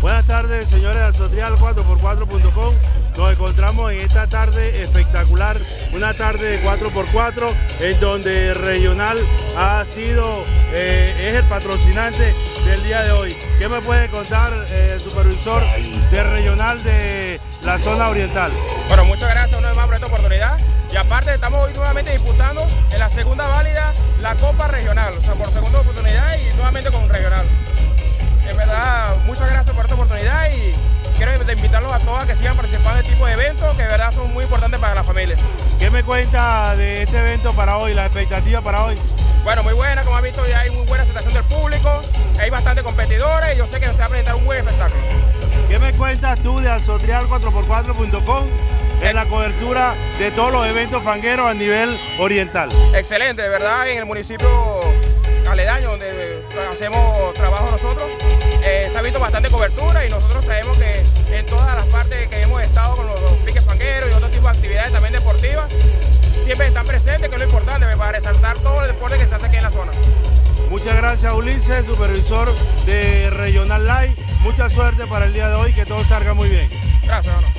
Buenas tardes, señores de Alsotrial 4x4.com. Nos encontramos en esta tarde espectacular, una tarde de 4x4, en donde Regional es el patrocinante del día de hoy. ¿Qué me puede contar el supervisor de Regional de la zona oriental? Bueno, muchas gracias una vez más por esta oportunidad. Y aparte estamos hoy nuevamente disputando en la segunda válida la Copa Regional, o sea, por segunda oportunidad y nuevamente con Regional. En verdad, muchas gracias por esta oportunidad y quiero invitarlos a todos a que sigan participando en este tipo de eventos que de verdad son muy importantes para las familias. ¿Qué me cuenta de este evento para hoy, la expectativa para hoy? Bueno, muy buena, como has visto ya hay muy buena aceptación del público, hay bastantes competidores y yo sé que se va a presentar un buen espectáculo. ¿Qué me cuentas tú de Alsotrial 4x4.com en la cobertura de todos los eventos fangueros a nivel oriental? Excelente, de verdad, en el municipio aledaño donde hacemos trabajo nosotros, se ha visto bastante cobertura y nosotros sabemos que en todas las partes que hemos estado con los piques fangueros y otro tipo de actividades también deportivas, siempre están presentes, que es lo importante para resaltar todo el deporte que se hace aquí en la zona. Muchas gracias, Ulises, supervisor de Regional Live. Mucha suerte para el día de hoy, que todo salga muy bien. Gracias, hermano.